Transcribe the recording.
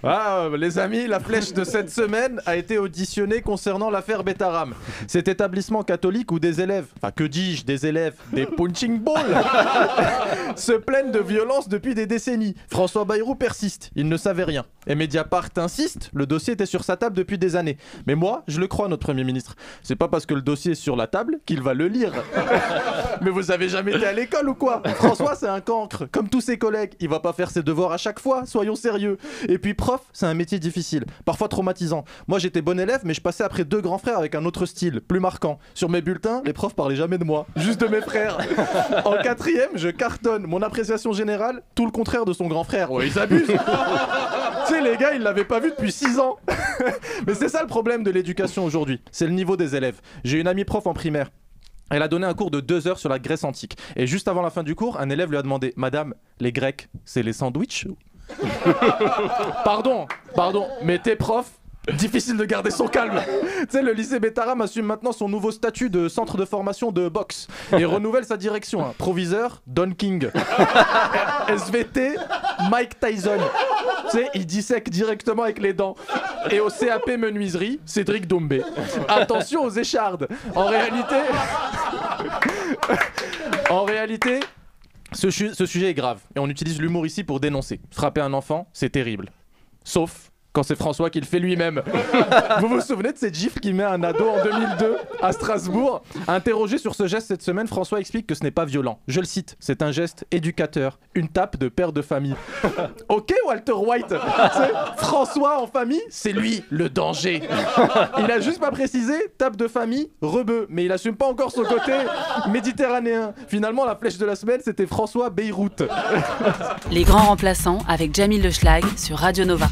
Ah, les amis, la flèche de cette semaine a été auditionnée concernant l'affaire Betaram. Cet établissement catholique où des élèves, enfin que dis-je, des élèves, des punching balls, se plaignent de violence depuis des décennies. François Bayrou persiste, il ne savait rien. Et Mediapart insiste, le dossier était sur sa table depuis des années. Mais moi, je le crois, notre Premier ministre. C'est pas parce que le dossier est sur la table qu'il va le lire. Mais vous avez jamais été à l'école ou quoi? François, c'est un cancre, comme tous ses collègues. Il va pas faire ses devoirs à chaque fois, soyons sérieux. Et puis prof, c'est un métier difficile, parfois traumatisant. Moi j'étais bon élève, mais je passais après 2 grands frères avec un autre style, plus marquant. Sur mes bulletins, les profs parlaient jamais de moi, juste de mes frères. En 4e, je cartonne. Mon appréciation générale, tout le contraire de son grand frère. Ouais, ils abusent. Tu sais, les gars, ils l'avaient pas vu depuis 6 ans. Mais c'est ça le problème de l'éducation aujourd'hui, c'est le niveau des élèves. J'ai une amie prof en primaire. Elle a donné un cours de 2 heures sur la Grèce antique. Et juste avant la fin du cours, un élève lui a demandé: Madame, les Grecs, c'est les sandwichs? Pardon, mais t'es prof, difficile de garder son calme. Tu sais, le lycée Betaram assume maintenant son nouveau statut de centre de formation de boxe et renouvelle sa direction. Hein. Proviseur, Don King. SVT, Mike Tyson. Tu sais, il dissèque directement avec les dents. Et au CAP menuiserie, Cédric Doumbé. Attention aux échardes. En réalité, ce sujet est grave et on utilise l'humour ici pour dénoncer. Frapper un enfant, c'est terrible. Sauf quand c'est François qui le fait lui-même. Vous vous souvenez de cette gifle qui met un ado en 2002 à Strasbourg? Interrogé sur ce geste cette semaine, François explique que ce n'est pas violent. Je le cite, c'est un geste éducateur, une tape de père de famille. Ok Walter White, François en famille, c'est lui le danger. Il a juste pas précisé, tape de famille, rebeu, mais il assume pas encore son côté méditerranéen. Finalement, la flèche de la semaine, c'était François Beyrouth. Les grands remplaçants avec Jamil Le Schlag sur Radio Nova.